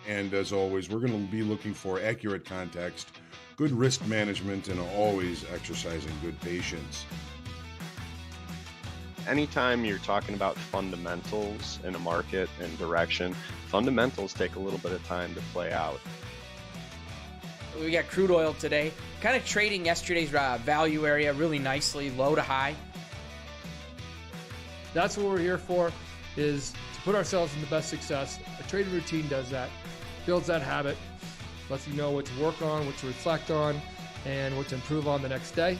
And as always, we're going to be looking for accurate context, good risk management, and always exercising good patience. Anytime you're talking about fundamentals in a market and direction, fundamentals take a little bit of time to play out. We got crude oil today, kind of trading yesterday's value area really nicely, low to high. That's what we're here for, is to put ourselves in the best success. A trading routine does that, builds that habit, lets you know what to work on, what to reflect on, and what to improve on the next day.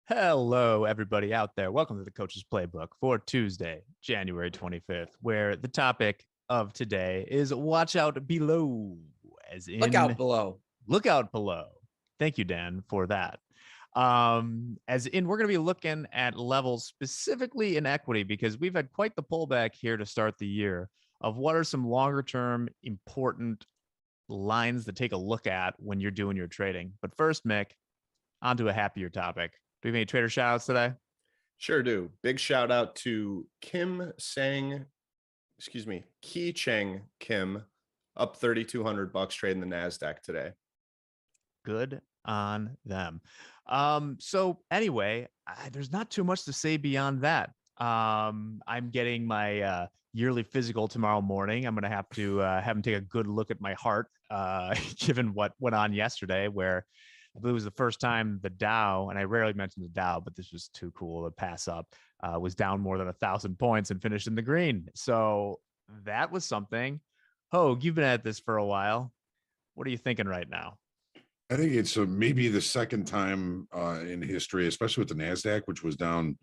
Hello, everybody out there. Welcome to the Coach's Playbook for Tuesday, January 25th, where the topic of today is watch out below, as in Look out below. Look out below. Thank you, Dan, for that. As in, we're going to be looking at levels specifically in equity because we've had quite the pullback here to start the year of what are some longer term important lines to take a look at when you're doing your trading. But first, Mick, on to a happier topic. Do we have any trader shout outs today? Sure do. Big shout out to Ki Cheng Kim, up $3,200 trading the NASDAQ today. Good on them. So anyway, there's not too much to say beyond that. I'm getting my yearly physical tomorrow morning. I'm going to have him take a good look at my heart, given what went on yesterday, where I believe it was the first time the Dow, and I rarely mention the Dow, but this was too cool to pass up, was down more than 1,000 points and finished in the green. So that was something. Hogue, you've been at this for a while. What are you thinking right now? I think it's maybe the second time in history, especially with the NASDAQ, which was down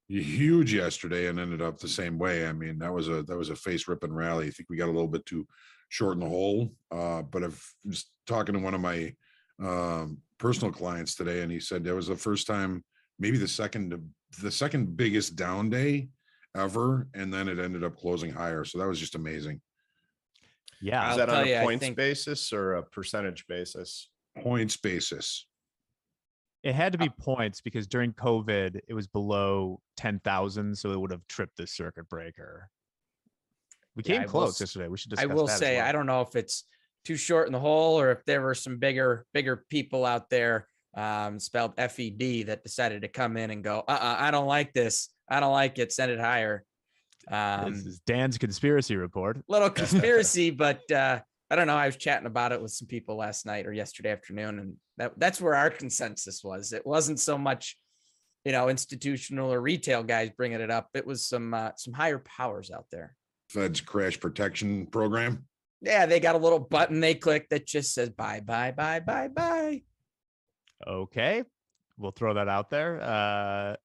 huge yesterday and ended up the same way. I mean, that was a face ripping rally. I think we got a little bit too short in the hole. But I was talking to one of my personal clients today, and he said that was the first time, maybe the second biggest down day ever, and then it ended up closing higher. So that was just amazing. Yeah. Is that on a points basis or a percentage basis? Points basis. It had to be points because during COVID, it was below 10,000. So it would have tripped the circuit breaker. We came close yesterday. We should discuss that. I will say, I don't know if it's too short in the hole or if there were some bigger people out there, spelled FED, that decided to come in and go, I don't like this. I don't like it. Send it higher. This is Dan's conspiracy report. Little conspiracy, but I don't know. I was chatting about it with some people last night or yesterday afternoon, and that's where our consensus was. It wasn't so much, institutional or retail guys bringing it up. It was some higher powers out there. Fed's crash protection program. Yeah, they got a little button they click that just says bye, bye, bye, bye, bye. Okay, we'll throw that out there.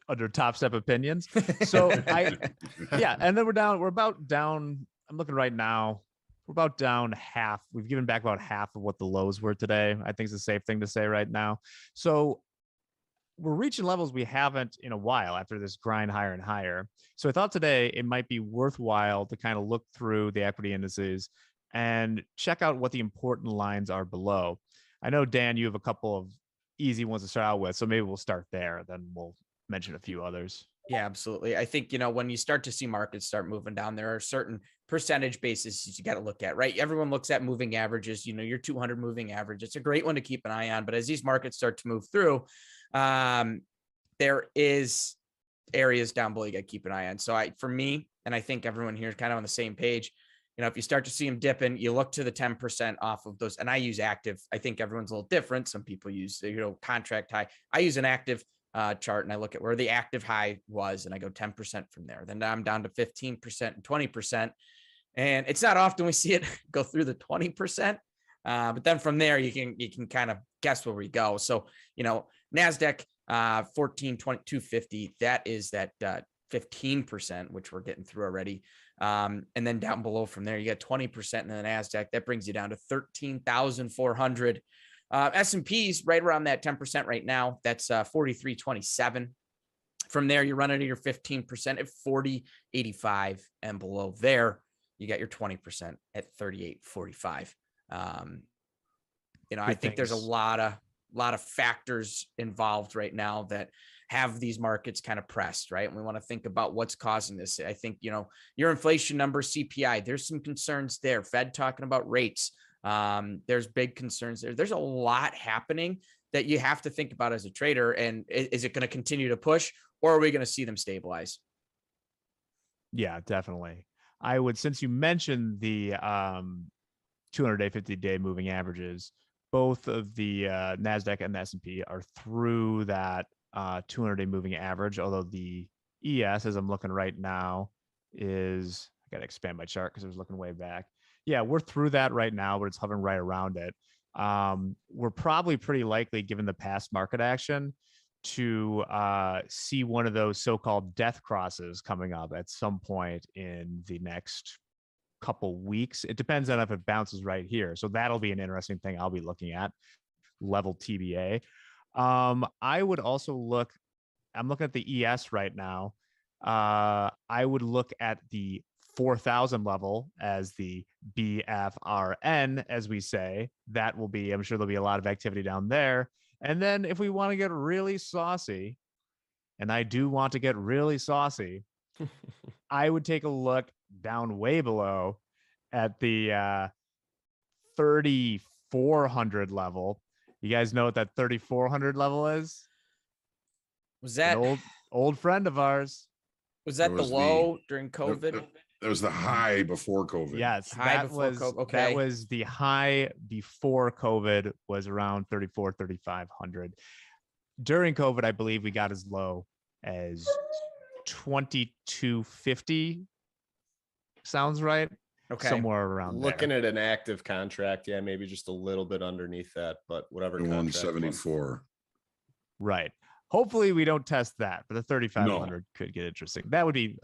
Under Top Step opinions. So and then we're about down. I'm looking right now. We're about down half. We've given back about half of what the lows were today. I think it's a safe thing to say right now. So we're reaching levels we haven't in a while after this grind higher and higher. So I thought today it might be worthwhile to kind of look through the equity indices and check out what the important lines are below. I know, Dan, you have a couple of easy ones to start out with, so maybe we'll start there. Then we'll mention a few others. Yeah, absolutely. I think, when you start to see markets start moving down, there are certain percentage bases you got to look at, right? Everyone looks at moving averages, your 200 moving average. It's a great one to keep an eye on. But as these markets start to move through, there is areas down below you got to keep an eye on. So for me, and I think everyone here is kind of on the same page, if you start to see them dipping, you look to the 10% off of those. And I use active. I think everyone's a little different. Some people use, contract high. I use an active chart, and I look at where the active high was, and I go 10% from there. Then I'm down to 15% and 20%. And it's not often we see it go through the 20%. But then from there, you can kind of guess where we go. So, NASDAQ, 1422.50, that is that 15%, which we're getting through already. And then down below from there, you got 20% in the NASDAQ. That brings you down to 13,400. S&P's right around that 10% right now. That's 43.27. From there, you're running to your 15% at 40.85, and below there, you got your 20% at 38.45. I think there's a lot of lot of factors involved right now that have these markets kind of pressed, right? And we want to think about what's causing this. I think, your inflation number, CPI, there's some concerns there. Fed talking about rates. There's big concerns there. There's a lot happening that you have to think about as a trader. And is it going to continue to push, or are we going to see them stabilize? Yeah, definitely. I would, since you mentioned the 200-day, 50-day moving averages, both of the NASDAQ and the S&P are through that 200-day moving average, although the ES, as I'm looking right now, is, I got to expand my chart because I was looking way back. Yeah, we're through that right now, but it's hovering right around it. We're probably pretty likely, given the past market action, to see one of those so-called death crosses coming up at some point in the next couple weeks. It depends on if it bounces right here. So that'll be an interesting thing I'll be looking at, level TBA. I would also look, I'm looking at the ES right now. I would look at the 4,000 level as the BFRN, as we say. That will be, I'm sure there'll be a lot of activity down there. And then if we want to get really saucy, and I do want to get really saucy, I would take a look down way below at the 3,400 level. You guys know what that 3,400 level is? Was that an old friend of ours? Was that the low during COVID? That was the high before COVID. Yes, high before COVID. Okay. That was the high before COVID, was around 3,500. During COVID, I believe we got as low as 2,250. Sounds right. Okay. Somewhere around Looking there. at an active contract, yeah, maybe just a little bit underneath that, but whatever. 174. Right. Hopefully we don't test that, but the 3,500 could get interesting. That would be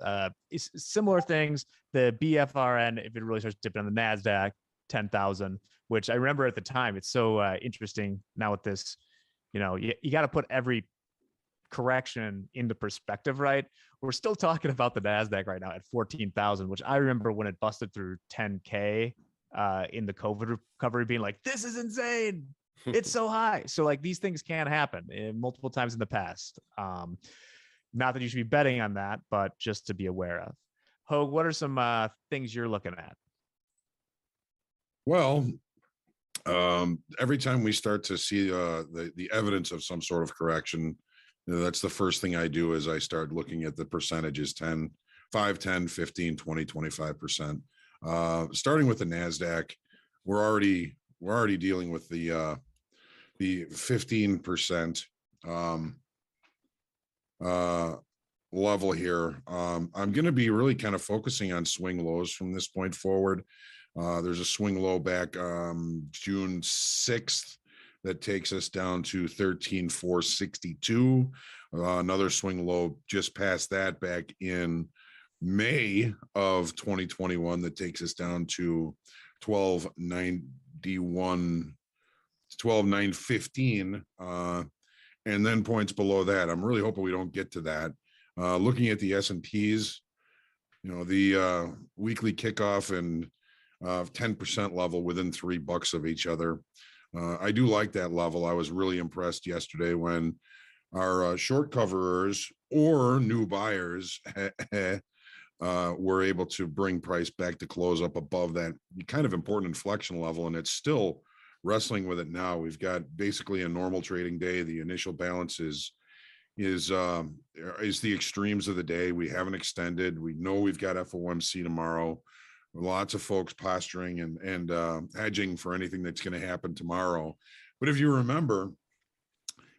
similar things. The BFRN, if it really starts dipping on the NASDAQ, 10,000, which I remember at the time, it's so interesting now with this, you got to put every correction into perspective, right? We're still talking about the NASDAQ right now at 14,000, which I remember when it busted through 10K in the COVID recovery, being like, this is insane. It's so high. So like these things can happen multiple times in the past. Not that you should be betting on that, but just to be aware of. Hogue, what are some things you're looking at? Well, every time we start to see the evidence of some sort of correction, that's the first thing I do is I start looking at the percentages, 10, 5, 10, 15, 20, 25%. Starting with the NASDAQ, we're already dealing with the 15% level here. I'm going to be really kind of focusing on swing lows from this point forward. There's a swing low back June 6th that takes us down to 13,462. Another swing low just past that back in May of 2021 that takes us down to 12,991. 12,915, and then points below that. I'm really hoping we don't get to that. Looking at the S&Ps, the weekly kickoff and 10% level within $3 of each other. I do like that level. I was really impressed yesterday when our short coverers or new buyers were able to bring price back to close up above that kind of important inflection level, and it's still wrestling with it now. We've got basically a normal trading day. The initial balance is the extremes of the day. We haven't extended. We know we've got FOMC tomorrow. Lots of folks posturing and hedging for anything that's going to happen tomorrow. But if you remember,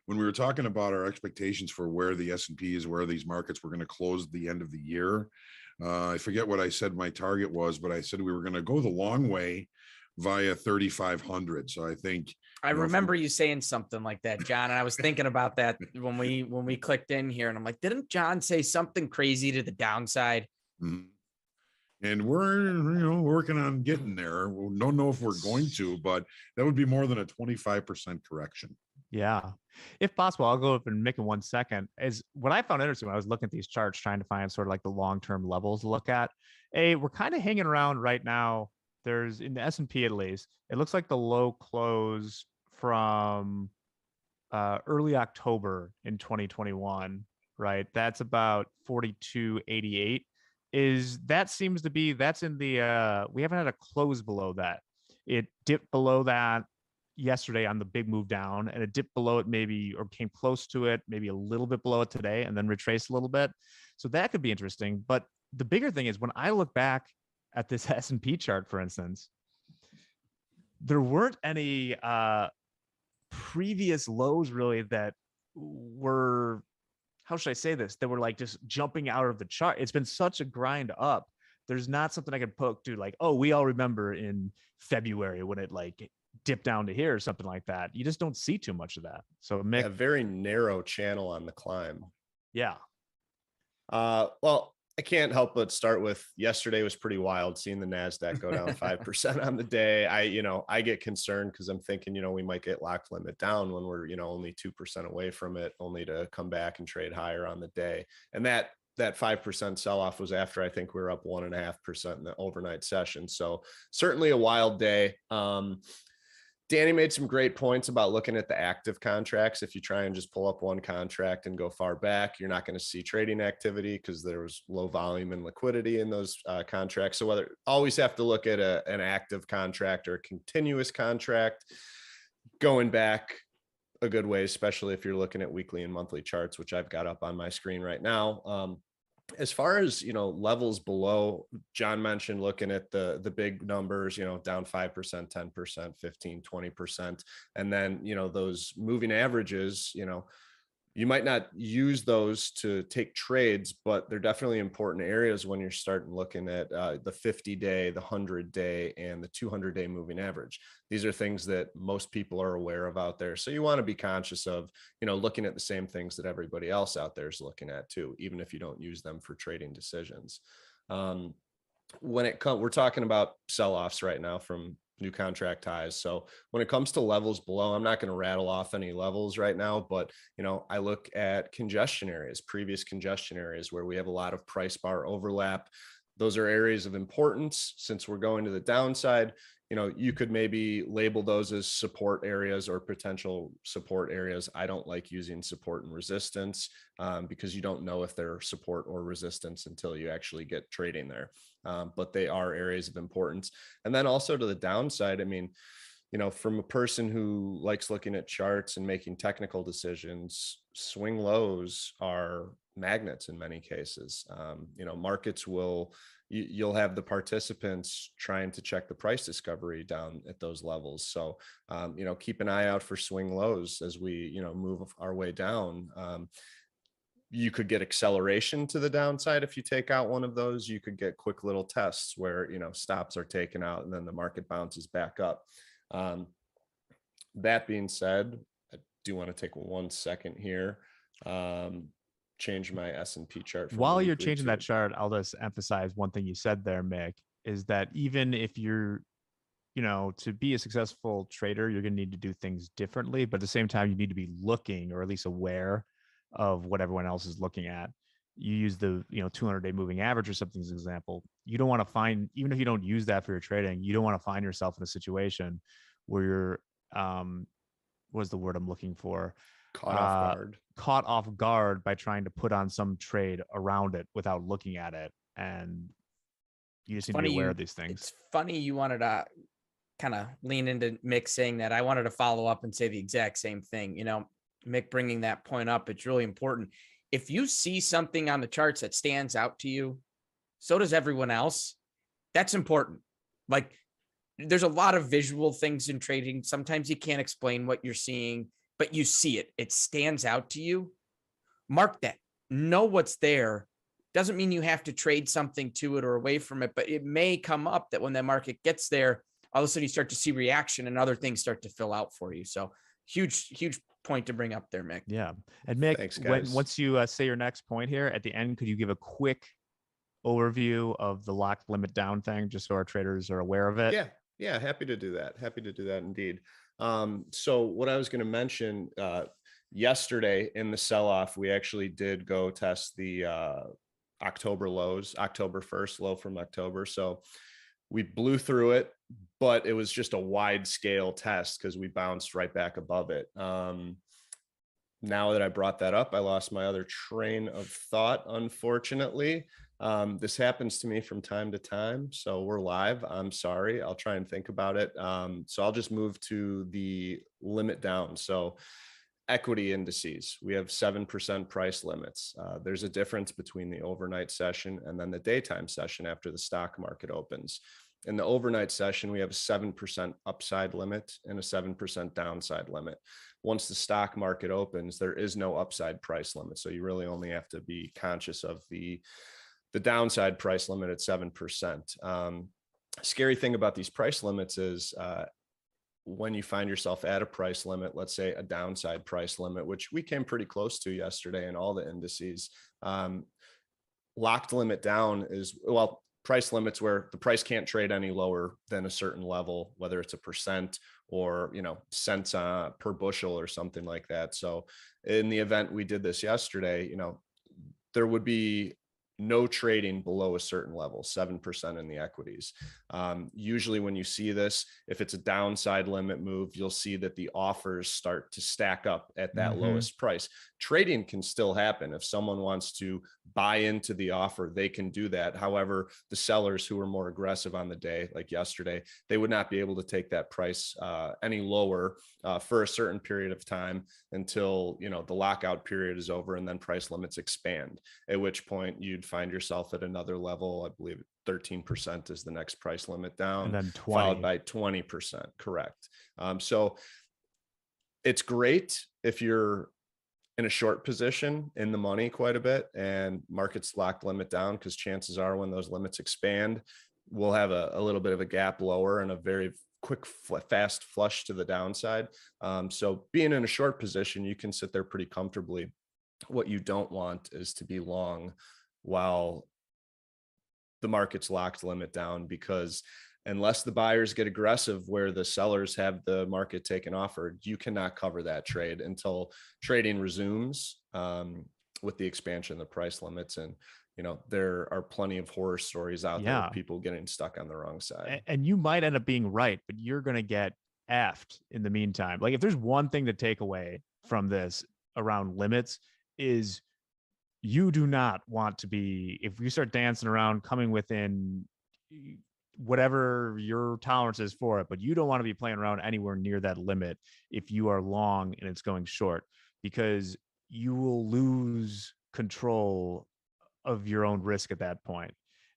when we were talking about our expectations for where the S&P is, where these markets were going to close at the end of the year, I forget what I said my target was, but I said we were going to go the long way via 3,500. So I think I remember you saying something like that, John. And I was thinking about that when we clicked in here, and I'm like, didn't John say something crazy to the downside? Mm-hmm. And we're working on getting there. We don't know if we're going to, but that would be more than a 25% correction. Yeah, if possible, I'll go up and make it 1 second. Is what I found interesting when I was looking at these charts, trying to find sort of like the long-term levels to look at. We're kind of hanging around right now. There's in the S&P at least, it looks like the low close from early October in 2021, right? That's about 42.88. That's in the we haven't had a close below that. It dipped below that yesterday on the big move down, and it dipped below it maybe, or came close to it, maybe a little bit below it today, and then retraced a little bit. So that could be interesting. But the bigger thing is when I look back at this S&P chart, for instance, there weren't any previous lows really that were, how should I say this, that were like just jumping out of the chart. It's been such a grind up. There's not something I could poke to like, oh, we all remember in February when it like dipped down to here or something like that. You just don't see too much of that. So Mick, A very narrow channel on the climb. yeah. Well, I can't help but start with yesterday was pretty wild, seeing the NASDAQ go down 5% on the day. I get concerned because I'm thinking, we might get lock limit down when we're, only 2% away from it, only to come back and trade higher on the day. And that 5% sell-off was after I think we were up 1.5% in the overnight session. So certainly a wild day. Danny made some great points about looking at the active contracts. If you try and just pull up one contract and go far back, you're not going to see trading activity because there was low volume and liquidity in those contracts. So always have to look at an active contract or a continuous contract going back a good way, especially if you're looking at weekly and monthly charts, which I've got up on my screen right now. As far as, levels below, John mentioned looking at the big numbers, down 5%, 10%, 15, 20%. And then, those moving averages, you might not use those to take trades, but they're definitely important areas when you're starting looking at the 50-day, the 100-day, and the 200-day moving average. These are things that most people are aware of out there. So you want to be conscious of, looking at the same things that everybody else out there is looking at too, even if you don't use them for trading decisions. We're talking about sell-offs right now from new contract highs. So when it comes to levels below, I'm not going to rattle off any levels right now, but I look at congestion areas, previous congestion areas where we have a lot of price bar overlap. Those are areas of importance. Since we're going to the downside, you could maybe label those as support areas or potential support areas. I don't like using support and resistance because you don't know if they're support or resistance until you actually get trading there. But they are areas of importance. And then also to the downside, from a person who likes looking at charts and making technical decisions, swing lows are magnets in many cases. Markets you'll have the participants trying to check the price discovery down at those levels. So, keep an eye out for swing lows as we, move our way down. You could get acceleration to the downside. If you take out one of those, you could get quick little tests where, stops are taken out and then the market bounces back up. That being said, I do want to take 1 second here. Change my S&P chart. While you're changing that chart, I'll just emphasize one thing you said there, Mick, is that even if you're, to be a successful trader, you're going to need to do things differently, but at the same time, you need to be looking or at least aware of what everyone else is looking at. You use the 200-day moving average or something as an example. You don't want to find, even if you don't use that for your trading, you don't want to find yourself in a situation where you're what's the word I'm looking for? Caught off guard by trying to put on some trade around it without looking at it. And you just need to be aware of these things. It's funny you wanted to kind of lean into Mick saying that. I wanted to follow up and say the exact same thing. Mick bringing that point up, it's really important. If you see something on the charts that stands out to you, so does everyone else. That's important. Like, there's a lot of visual things in trading. Sometimes you can't explain what you're seeing, but you see it. It stands out to you. Mark that. Know what's there. Doesn't mean you have to trade something to it or away from it, but it may come up that when the market gets there, all of a sudden you start to see reaction and other things start to fill out for you. So huge point to bring up there, Mick. Yeah. And Mick, thanks, once you say your next point here at the end, could you give a quick overview of the lock limit down thing, just so our traders are aware of it? Yeah. Happy to do that. Indeed. So what I was going to mention, yesterday in the sell-off, we actually did go test the October lows, October 1st low from October. So we blew through it, but it was just a wide scale test because we bounced right back above it. now that I brought that up, I lost my other train of thought, unfortunately. This happens to me from time to time. So we're live. I'm sorry. I'll try and think about it. So I'll just move to the limit down. So equity indices, we have 7% price limits. There's a difference between the overnight session and then the daytime session after the stock market opens. In the overnight session, we have a 7% upside limit and a 7% downside limit. Once the stock market opens, there is no upside price limit. So you really only have to be conscious of the downside price limit at 7%. Scary thing about these price limits is when you find yourself at a price limit, let's say a downside price limit, which we came pretty close to yesterday in all the indices, locked limit down is, well, price limits where the price can't trade any lower than a certain level, whether it's a percent or, cents per bushel or something like that. So in the event we did this yesterday, there would be no trading below a certain level, 7% in the equities. Usually when you see this, if it's a downside limit move, you'll see that the offers start to stack up at that lowest price. Trading can still happen. If someone wants to buy into the offer, they can do that. However, the sellers who are more aggressive on the day, like yesterday, they would not be able to take that price any lower for a certain period of time until, the lockout period is over, and then price limits expand, at which point you'd find yourself at another level. I believe 13% is the next price limit down, and then 20. followed by 20%. Correct. So it's great if you're in a short position in the money quite a bit and markets locked limit down, because chances are when those limits expand, we'll have a little bit of a gap lower and a very quick, fast flush to the downside. So being in a short position, you can sit there pretty comfortably. What you don't want is to be long while the market's locked limit down, because unless the buyers get aggressive where the sellers have the market taken offer, you cannot cover that trade until trading resumes with the expansion of the price limits. And there are plenty of horror stories out there of people getting stuck on the wrong side. And you might end up being right, but you're going to get effed in the meantime. Like, if there's one thing to take away from this around limits, is you do not want to be, if you start dancing around coming within whatever your tolerance is for it, but you don't want to be playing around anywhere near that limit if you are long and it's going short, because you will lose control of your own risk at that point.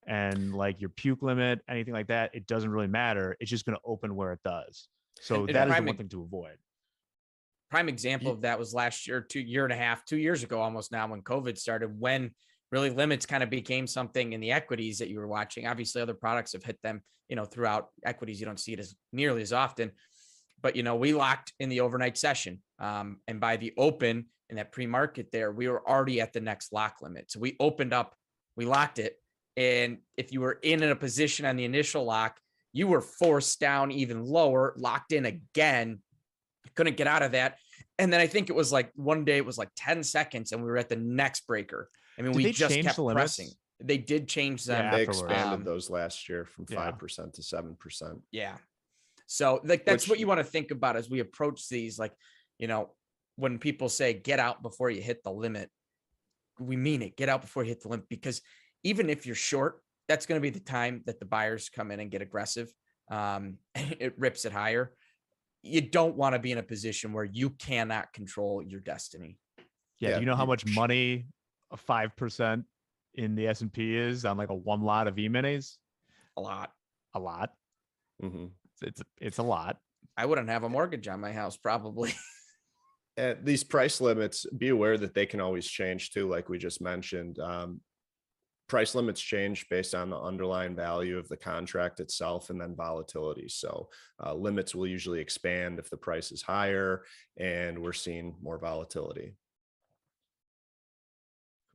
And like your puke limit, anything like that, it doesn't really matter. It's just going to open where it does. So that is the one thing to avoid. Prime example of that was last year, 2 years ago, almost now, when COVID started, when really limits kind of became something in the equities that you were watching. Obviously other products have hit them, throughout equities. You don't see it as nearly as often, but, we locked in the overnight session. And by the open in that pre-market there, we were already at the next lock limit. So we opened up, we locked it. And if you were in a position on the initial lock, you were forced down even lower, locked in again, couldn't get out of that. And then I think it was like one day it was like 10 seconds and we were at the next breaker. I mean, we just kept pressing. They did change them. Yeah, they expanded those last year from 5% to 7%. Yeah. So like, that's what you want to think about as we approach these. Like, when people say get out before you hit the limit, we mean it. Get out before you hit the limit, because even if you're short, that's going to be the time that the buyers come in and get aggressive. It rips it higher. You don't want to be in a position where you cannot control your destiny. Yeah. Do you know how much money a 5% in the S&P is on like a one lot of E-minis? A lot. Mm-hmm. It's a lot. I wouldn't have a mortgage on my house, probably. These price limits, be aware that they can always change too. Like we just mentioned, price limits change based on the underlying value of the contract itself and then volatility. So limits will usually expand if the price is higher and we're seeing more volatility.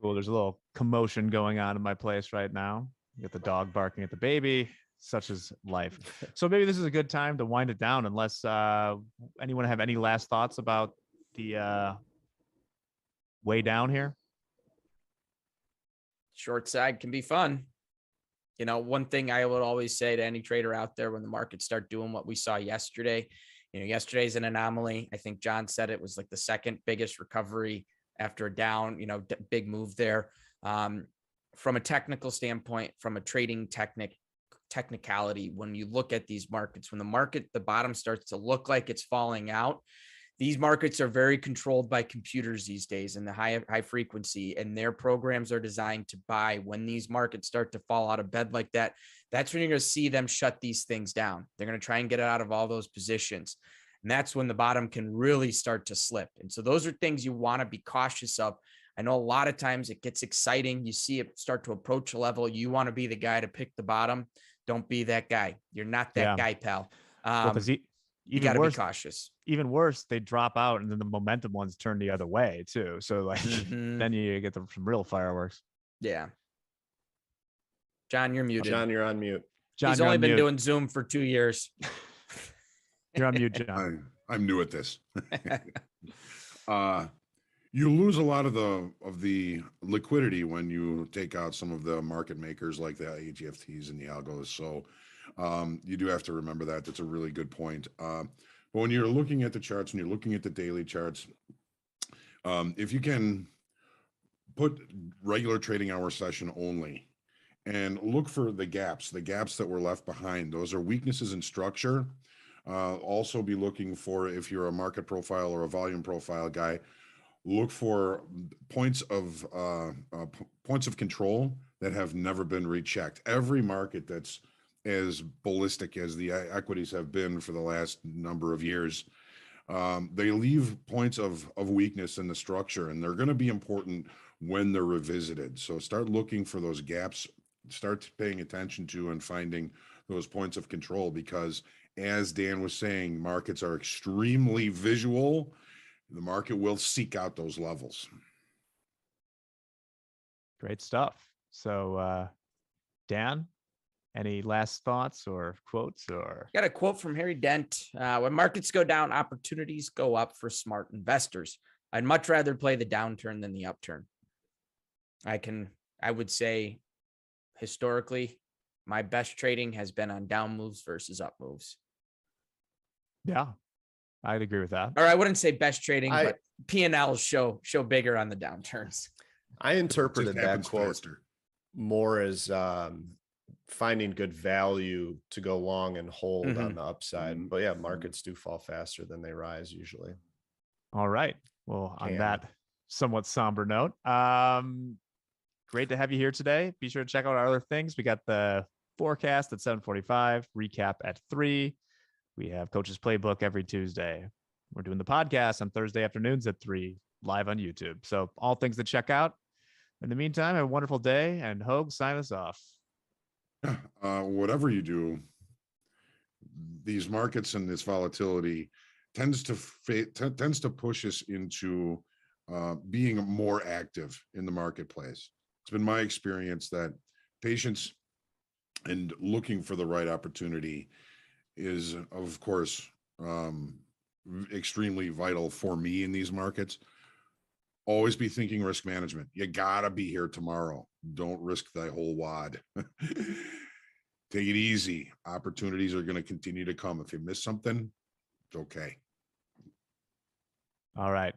Cool. There's a little commotion going on in my place right now. You got the dog barking at the baby. Such is life. So maybe this is a good time to wind it down, unless anyone have any last thoughts about the way down here. Short side can be fun. One thing I would always say to any trader out there when the markets start doing what we saw yesterday Yesterday's an anomaly. I think John said it was like the second biggest recovery after a down, big move there. From a technical standpoint, from a trading technicality, when you look at these markets, when the bottom starts to look like it's falling out, these markets are very controlled by computers these days and the high frequency, and their programs are designed to buy when these markets start to fall out of bed like that. That's when you're going to see them shut these things down. They're going to try and get it out of all those positions. And that's when the bottom can really start to slip. And so those are things you want to be cautious of. I know a lot of times it gets exciting. You see it start to approach a level. You want to be the guy to pick the bottom. Don't be that guy. You're not that guy, pal. Because you got to be cautious. Even worse, they drop out and then the momentum ones turn the other way too. So like then you get some real fireworks. Yeah. John, you're muted. John, you're on mute. John, he's only been doing Zoom for 2 years. You're on mute, John. I'm new at this. You lose a lot of the liquidity when you take out some of the market makers like the AGFTs and the algos. So you do have to remember that. That's a really good point. But when you're looking at the charts and you're looking at the daily charts, if you can put regular trading hour session only and look for the gaps that were left behind, those are weaknesses in structure. Also be looking for, if you're a market profile or a volume profile guy, look for points of control that have never been rechecked. Every market that's as ballistic as the equities have been for the last number of years, they leave points of weakness in the structure, and they're going to be important when they're revisited. So start looking for those gaps, start paying attention to and finding those points of control, because as Dan was saying, markets are extremely visual. The market will seek out those levels. Great stuff. So Dan, any last thoughts or quotes? Or got a quote from Harry Dent. When markets go down, opportunities go up for smart investors. I'd much rather play the downturn than the upturn. I would say historically, my best trading has been on down moves versus up moves. Yeah, I'd agree with that. Or I wouldn't say best trading, but P&Ls show bigger on the downturns. I interpreted that quote faster. more as finding good value to go long and hold on the upside. But yeah, markets do fall faster than they rise usually. All right. Well, on that somewhat somber note, great to have you here today. Be sure to check out our other things. We got the forecast at 7:45, recap at 3. We have Coach's Playbook every Tuesday. We're doing the podcast on Thursday afternoons at 3, live on YouTube. So all things to check out. In the meantime, have a wonderful day, and Hogue, sign us off. Whatever you do, these markets and this volatility tends to push us into being more active in the marketplace. It's been my experience that patience and looking for the right opportunity is, of course, extremely vital for me in these markets. Always be thinking risk management. You gotta be here tomorrow. Don't risk the whole wad. Take it easy. Opportunities are going to continue to come. If you miss something, it's okay. All right.